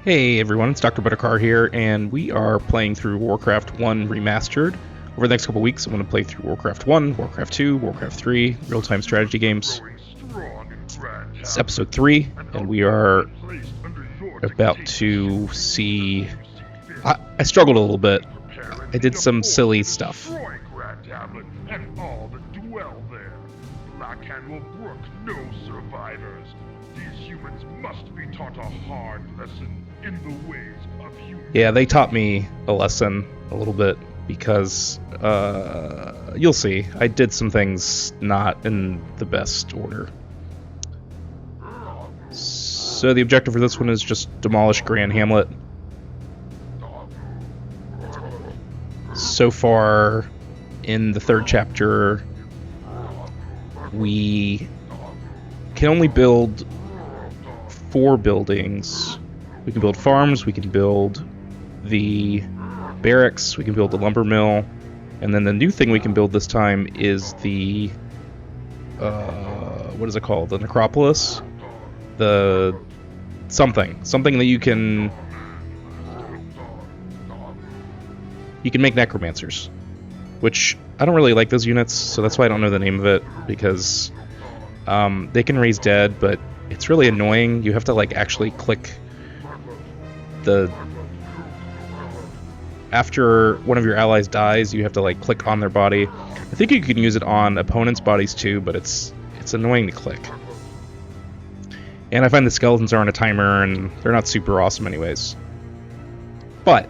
Hey everyone, it's Dr. Buttercar here, and we are playing through Warcraft 1 Remastered. Over the next couple weeks, I'm going to play through Warcraft 1, Warcraft 2, Warcraft 3, real-time strategy games. It's episode 3, and we are about to see... I struggled a little bit. I did some silly stuff. Yeah, they taught me a lesson a little bit because you'll see. I did some things not in the best order. So the objective for this one is just demolish Grand Hamlet. So far in the third chapter, we can only build 4 buildings. We can build farms, we can build the barracks, we can build the lumber mill, and then the new thing we can build this time is the what is it called? The necropolis? The something that you can make necromancers, which I don't really like those units, so that's why I don't know the name of it, because they can raise dead, but it's really annoying. You have to like actually click after one of your allies dies, you have to like click on their body. I think you can use it on opponents' bodies too, but it's annoying to click. And I find the skeletons are on a timer and they're not super awesome anyways. But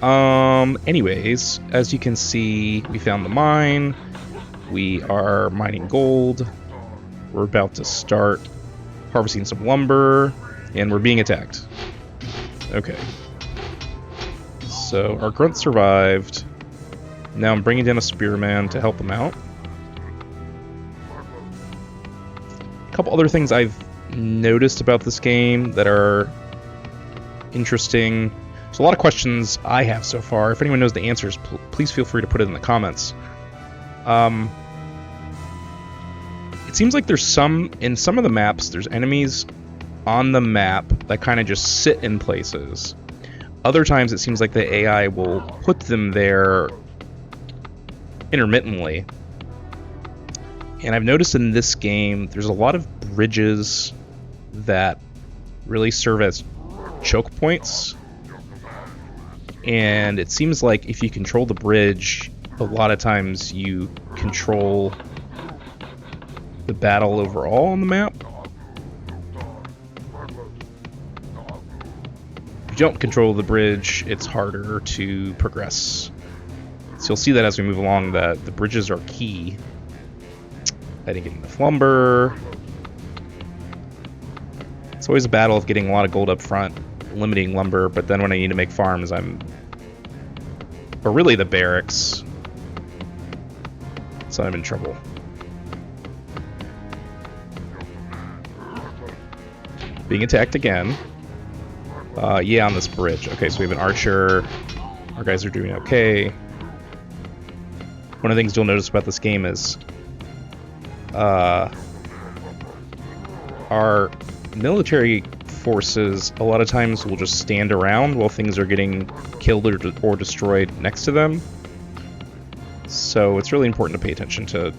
anyways, as you can see, we found the mine. We are mining gold. We're about to start harvesting some lumber, and we're being attacked. Okay. So our grunt survived. Now I'm bringing down a spearman to help them out. A couple other things I've noticed about this game that are interesting. There's a lot of questions I have so far. If anyone knows the answers, please feel free to put it in the comments. It seems like there's in some of the maps, there's enemies on the map that kind of just sit in places. Other times it seems like the AI will put them there intermittently. And I've noticed in this game, there's a lot of bridges that really serve as choke points. And it seems like if you control the bridge, a lot of times you control the battle overall on the map. If you don't control the bridge, it's harder to progress. So you'll see that as we move along, that the bridges are key. I didn't get enough lumber. It's always a battle of getting a lot of gold up front, limiting lumber, but then when I need to make farms, or really the barracks, so I'm in trouble. Being attacked again. Yeah, on this bridge. Okay, so we have an archer. Our guys are doing okay. One of the things you'll notice about this game is our military forces a lot of times will just stand around while things are getting killed or destroyed next to them. So it's really important to pay attention to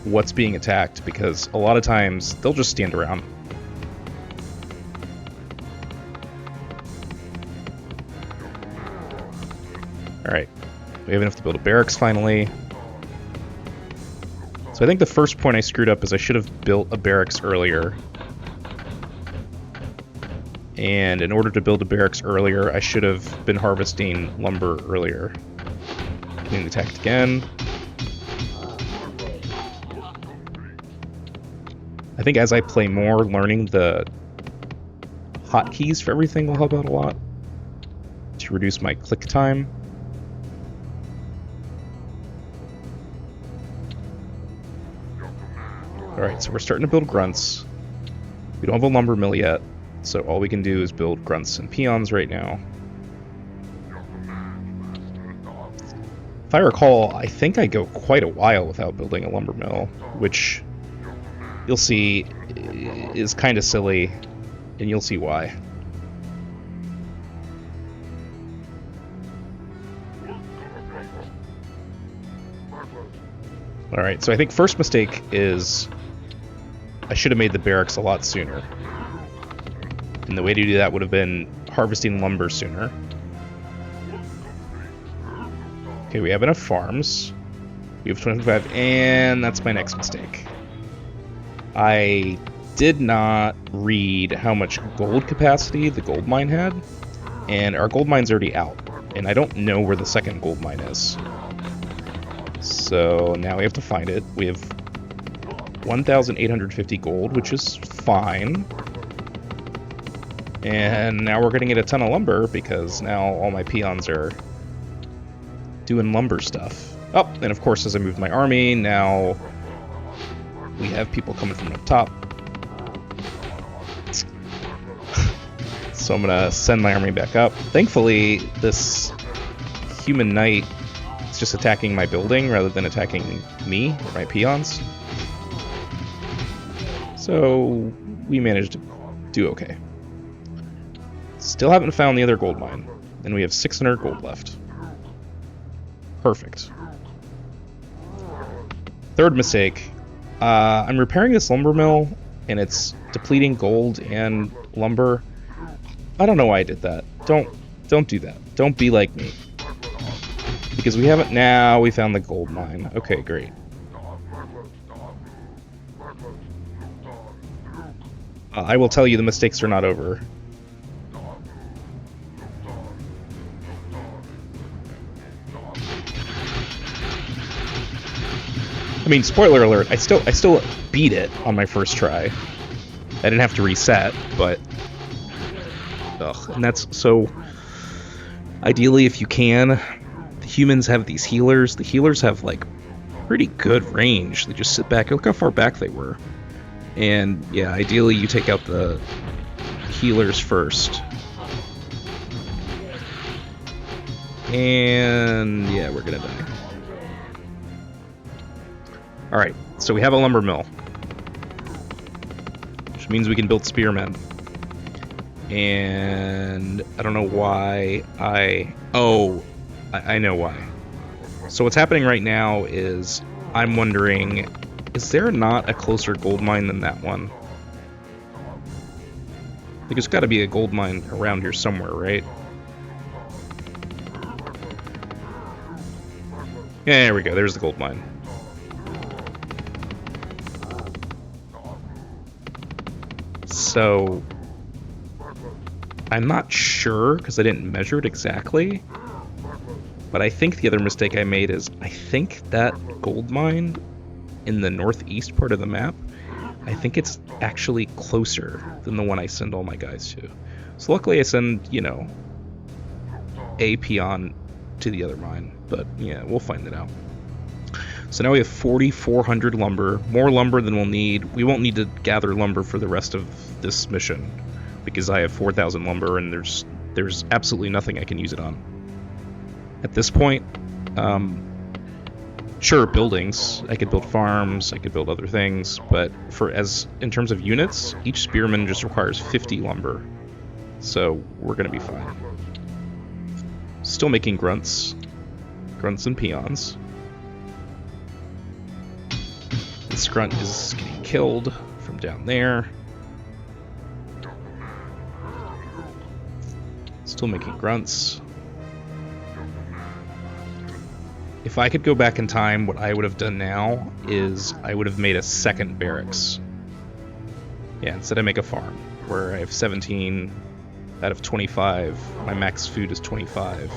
what's being attacked, because a lot of times they'll just stand around. Alright, we have enough to build a barracks finally. So I think the first point I screwed up is I should have built a barracks earlier. And in order to build a barracks earlier, I should have been harvesting lumber earlier. Getting attacked again. I think as I play more, learning the hotkeys for everything will help out a lot to reduce my click time. Alright, so we're starting to build grunts. We don't have a lumber mill yet, so all we can do is build grunts and peons right now. If I recall, I think I go quite a while without building a lumber mill, which you'll see is kind of silly. and you'll see why. Alright, so I think first mistake is I should have made the barracks a lot sooner. And the way to do that would have been harvesting lumber sooner. Okay, we have enough farms. We have 25, and that's my next mistake. I did not read how much gold capacity the gold mine had, and our gold mine's already out, and I don't know where the second gold mine is. So now we have to find it. We have 1,850 gold, which is fine. And now we're gonna get a ton of lumber because now all my peons are doing lumber stuff. Oh, and of course as I moved my army, now we have people coming from up top. So I'm gonna send my army back up. Thankfully, this human knight is just attacking my building rather than attacking me or my peons. So we managed to do okay. Still haven't found the other gold mine, and we have 600 gold left. Perfect. Third mistake. I'm repairing this lumber mill, and it's depleting gold and lumber. I don't know why I did that. Don't do that. Don't be like me. Because we haven't... Now we found the gold mine. Okay, great. I will tell you the mistakes are not over. I mean, spoiler alert, I still beat it on my first try. I didn't have to reset, but... Ugh, and that's so... Ideally, if you can, the humans have these healers. The healers have, like, pretty good range. They just sit back. Look how far back they were. And, yeah, ideally you take out the healers first. And, yeah, we're gonna die. Alright, so we have a lumber mill. Which means we can build spearmen. And I don't know why I know why. So what's happening right now is I'm wondering, is there not a closer gold mine than that one? Like, there's got to be a gold mine around here somewhere, right? Yeah, there we go. There's the gold mine. So I'm not sure because I didn't measure it exactly, but I think the other mistake I made is I think that gold mine in the northeast part of the map, I think it's actually closer than the one I send all my guys to. So luckily I send, you know, a peon to the other mine, but yeah, we'll find it out. So now we have 4,400 lumber, more lumber than we'll need. We won't need to gather lumber for the rest of this mission because I have 4,000 lumber and there's absolutely nothing I can use it on. At this point, sure, buildings. I could build farms, I could build other things, but in terms of units, each spearman just requires 50 lumber. So we're gonna be fine. Still making grunts and peons. This grunt is getting killed from down there. Still making grunts. If I could go back in time, what I would have done now is I would have made a second barracks. Yeah, instead I make a farm where I have 17 out of 25. My max food is 25.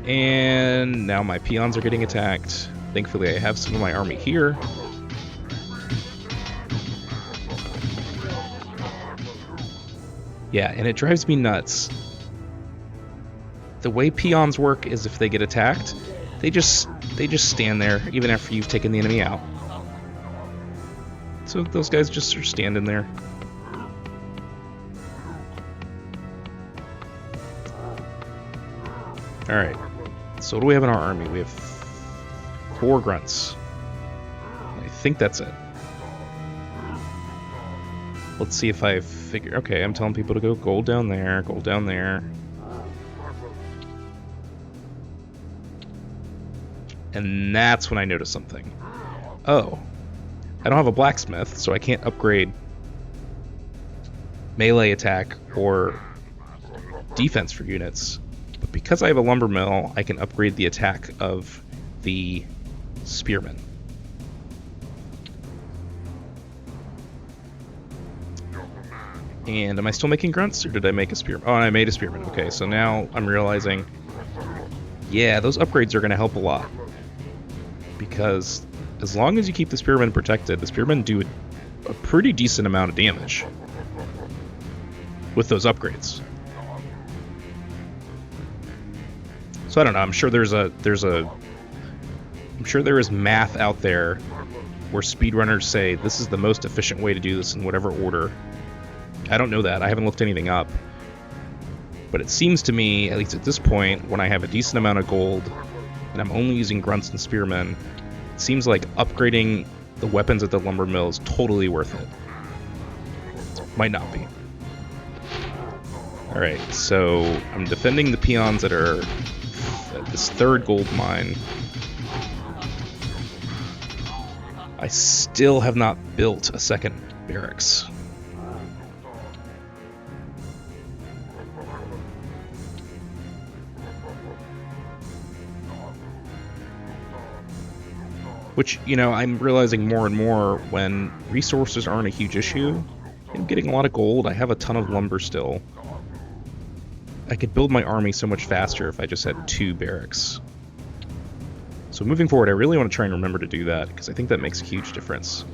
And now my peons are getting attacked. Thankfully I have some of my army here. Yeah, and it drives me nuts. The way peons work is if they get attacked, they just stand there even after you've taken the enemy out. So those guys just are standing there. Alright, so what do we have in our army? We have 4 grunts. I think that's it. Let's see if I figure... Okay, I'm telling people to go gold down there, gold down there. And that's when I noticed something. Oh. I don't have a blacksmith, so I can't upgrade melee attack or defense for units. But because I have a lumber mill, I can upgrade the attack of the spearmen. And am I still making grunts, or did I make a spearman? Oh, I made a spearman. Okay, so now I'm realizing, yeah, those upgrades are going to help a lot. Because as long as you keep the spearmen protected, the spearmen do a pretty decent amount of damage with those upgrades. So I don't know, I'm sure I'm sure there is math out there where speedrunners say this is the most efficient way to do this in whatever order. I don't know that. I haven't looked anything up. But it seems to me, at least at this point, when I have a decent amount of gold and I'm only using grunts and spearmen, it seems like upgrading the weapons at the lumber mill is totally worth it. Might not be. Alright, so I'm defending the peons that are at this third gold mine. I still have not built a second barracks. Which, you know, I'm realizing more and more when resources aren't a huge issue. I'm getting a lot of gold. I have a ton of lumber still. I could build my army so much faster if I just had 2 barracks. So moving forward, I really want to try and remember to do that, because I think that makes a huge difference.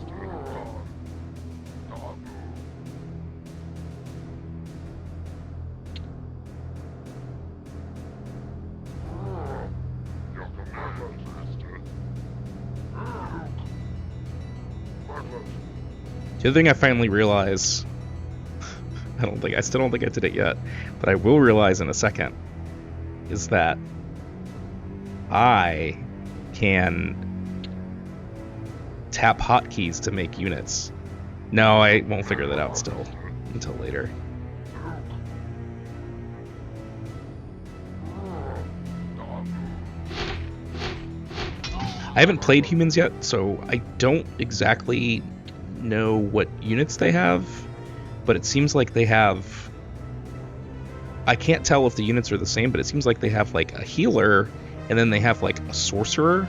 The other thing I finally realize, I still don't think I did it yet, but I will realize in a second, is that I can tap hotkeys to make units. No, I won't figure that out still until later. I haven't played humans yet, so I don't exactly know what units they have, but it seems like they have... I can't tell if the units are the same, but it seems like they have like a healer, and then they have like a sorcerer.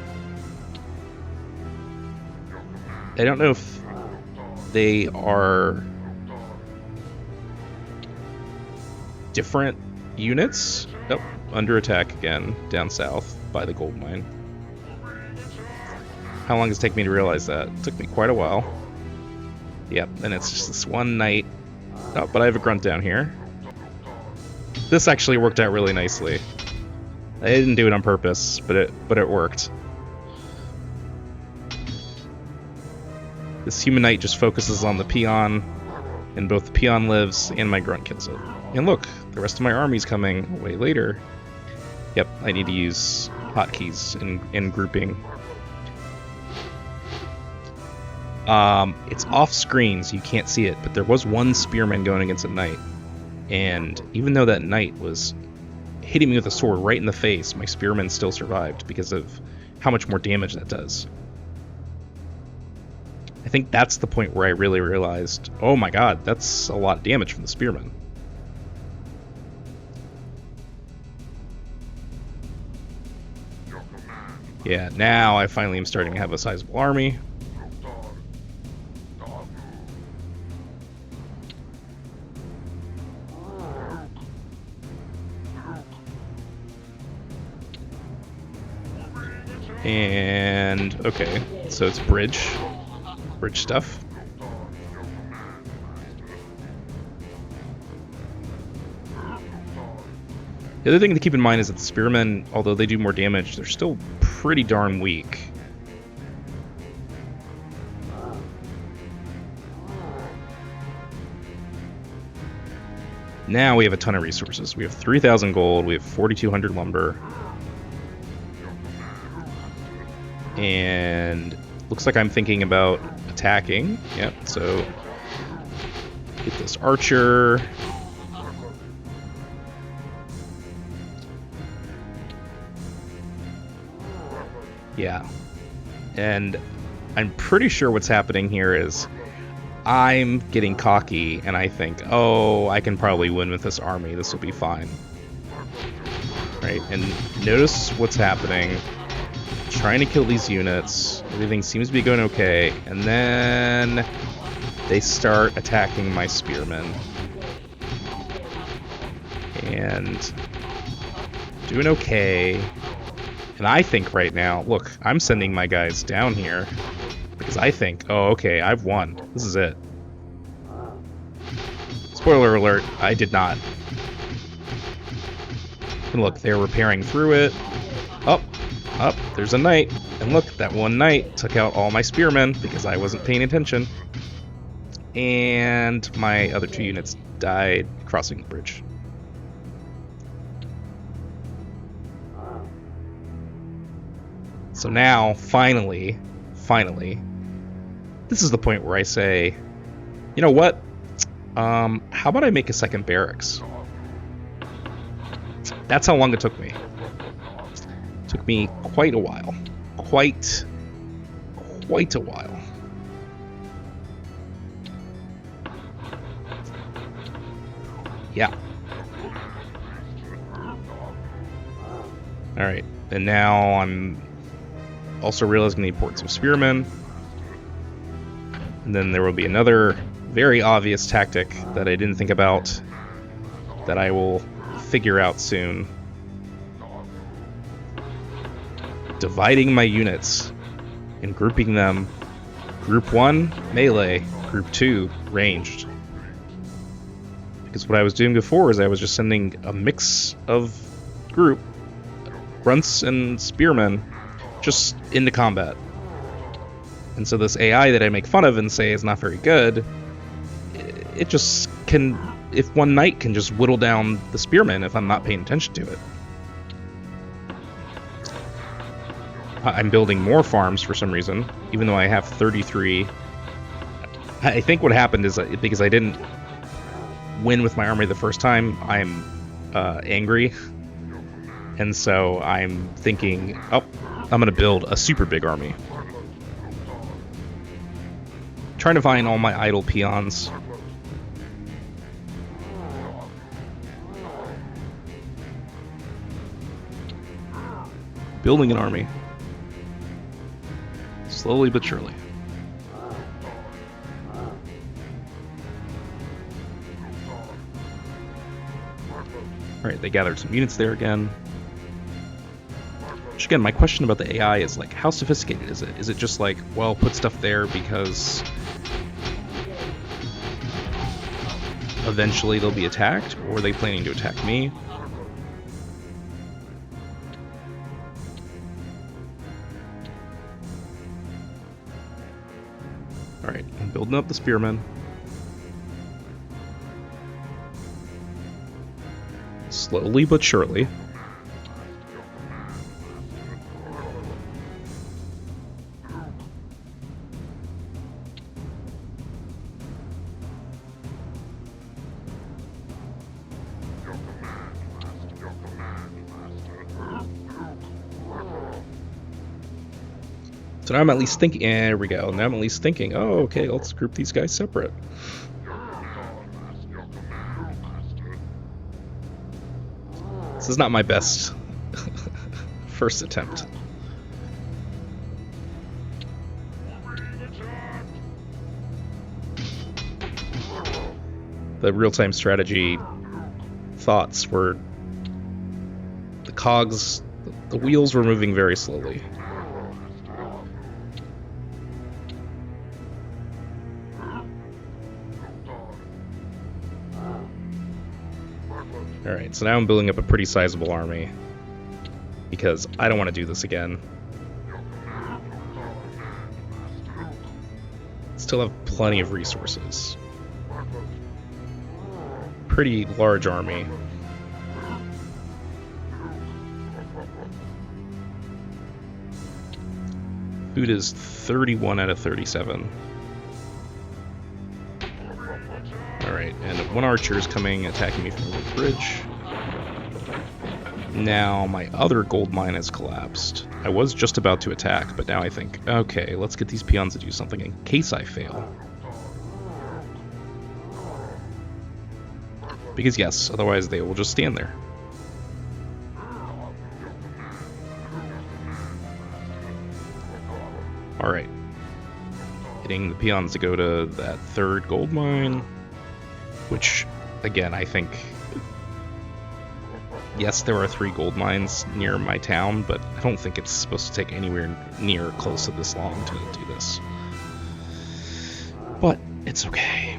I don't know if they are different units. Oh, under attack again, down south by the gold mine. How long does it take me to realize that? It took me quite a while. Yep, and it's just this one night. Oh, but I have a grunt down here. This actually worked out really nicely. I didn't do it on purpose, but it worked. This human knight just focuses on the peon, and both the peon lives and my grunt kills it. And look, the rest of my army's coming way later. Yep, I need to use hotkeys in grouping. It's off screen, so you can't see it, but there was one spearman going against a knight. And even though that knight was hitting me with a sword right in the face, my spearman still survived because of how much more damage that does. I think that's the point where I really realized, oh my god, that's a lot of damage from the spearman. Yeah, now I finally am starting to have a sizable army. And okay, so it's bridge stuff. The other thing to keep in mind is that the spearmen, although they do more damage, they're still pretty darn weak. Now we have a ton of resources. We have 3,000 gold, we have 4,200 lumber. And looks like I'm thinking about attacking. Yep, so Get this archer. Yeah. And I'm pretty sure what's happening here is I'm getting cocky and I think, oh, I can probably win with this army. This will be fine. Right? And notice what's happening. Trying to kill these units. Everything seems to be going okay. And then they start attacking my spearmen. And doing okay. And I think right now, look, I'm sending my guys down here because I think, oh, okay, I've won. This is it. Spoiler alert, I did not. And look, they're repairing through it. Up, there's a knight. And look, that one knight took out all my spearmen because I wasn't paying attention. And my other 2 units died crossing the bridge. So now, finally, this is the point where I say, you know what? How about I make a second barracks? That's how long it took me. It took me quite a while. Quite a while. Yeah. Alright, and now I'm also realizing the importance of spearmen. And then there will be another very obvious tactic that I didn't think about that I will figure out soon. Dividing my units and grouping them. Group 1, melee. Group 2, ranged. Because what I was doing before is I was just sending a mix of group, grunts and spearmen, just into combat. And so this AI that I make fun of and say is not very good, it just can, if one knight can just whittle down the spearmen if I'm not paying attention to it. I'm building more farms for some reason, even though I have 33. I think what happened is because I didn't win with my army the first time, I'm angry. And so I'm thinking, oh, I'm going to build a super big army. Trying to find all my idle peons. Building an army. Slowly but surely. Alright, they gathered some units there again. Which again, my question about the AI is like, how sophisticated is it? Is it just like, well, put stuff there because eventually they'll be attacked? Or are they planning to attack me? Alright, I'm building up the spearmen. Slowly but surely. So now I'm at least thinking, there we go, now I'm at least thinking, oh, okay, let's group these guys separate. This is not my best first attempt. The real-time strategy thoughts were the cogs, the wheels were moving very slowly. Alright, so now I'm building up a pretty sizable army because I don't want to do this again. Still have plenty of resources. Pretty large army. Food is 31 out of 37. Alright. one archer is coming, attacking me from over the bridge. Now my other gold mine has collapsed. I was just about to attack, but now I think, okay, let's get these peons to do something in case I fail. Because yes, otherwise they will just stand there. Alright. Getting the peons to go to that third gold mine, which, again, I think... Yes, there are 3 gold mines near my town, but I don't think it's supposed to take anywhere near close to this long to do this. But it's okay.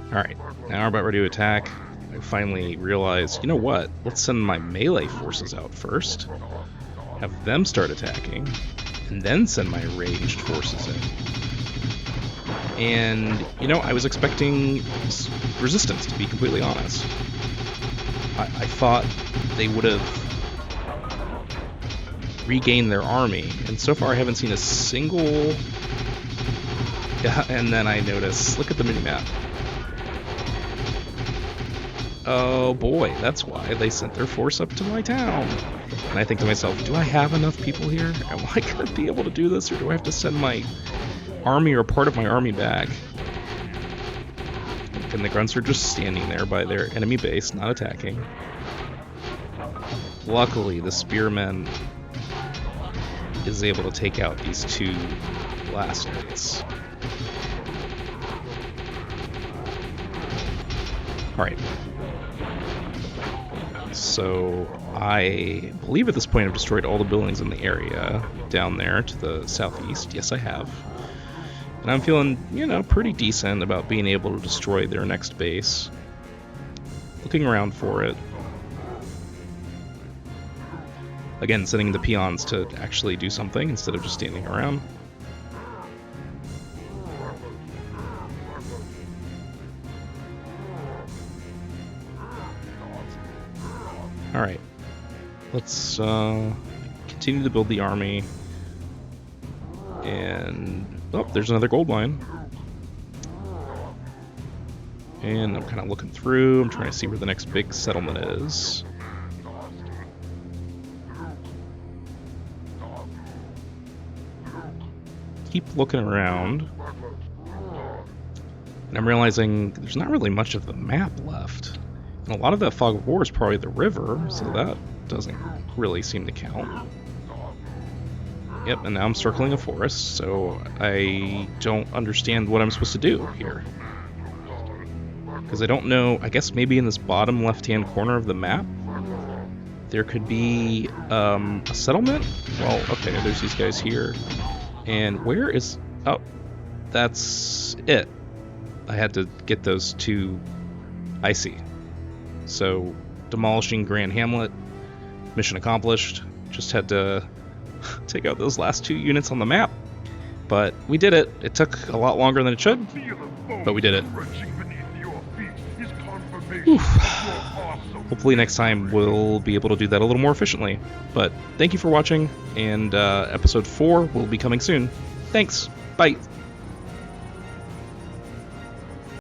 Alright, now we're about ready to attack. I finally realized, you know what? Let's send my melee forces out first. Have them start attacking, and then send my ranged forces in. And, you know, I was expecting resistance, to be completely honest. I thought they would have regained their army, and so far I haven't seen a single... Yeah, and then I notice, look at the minimap. Oh boy, that's why they sent their force up to my town. And I think to myself, do I have enough people here? Am I going to be able to do this, or do I have to send my army or part of my army back? And the grunts are just standing there by their enemy base, not attacking. Luckily, the spearman is able to take out these 2 last knights. Alright. So, I believe at this point I've destroyed all the buildings in the area down there to the southeast. Yes, I have. And I'm feeling, you know, pretty decent about being able to destroy their next base. Looking around for it. Again, sending the peons to actually do something instead of just standing around. Alright, let's continue to build the army, and, oh, there's another gold mine. And I'm kind of looking through, I'm trying to see where the next big settlement is. Keep looking around, and I'm realizing there's not really much of the map left. And a lot of that fog of war is probably the river, so that doesn't really seem to count. Yep, and now I'm circling a forest, so I don't understand what I'm supposed to do here. Because I don't know, I guess maybe in this bottom left-hand corner of the map, there could be a settlement? Well, okay, there's these guys here. And where is... Oh, that's it. I had to get those 2... I see. So, demolishing Grand Hamlet, mission accomplished. Just had to take out those last 2 units on the map. But we did it. It took a lot longer than it should, but we did it. Oof. Hopefully next time we'll be able to do that a little more efficiently. But thank you for watching, and episode 4 will be coming soon. Thanks. Bye.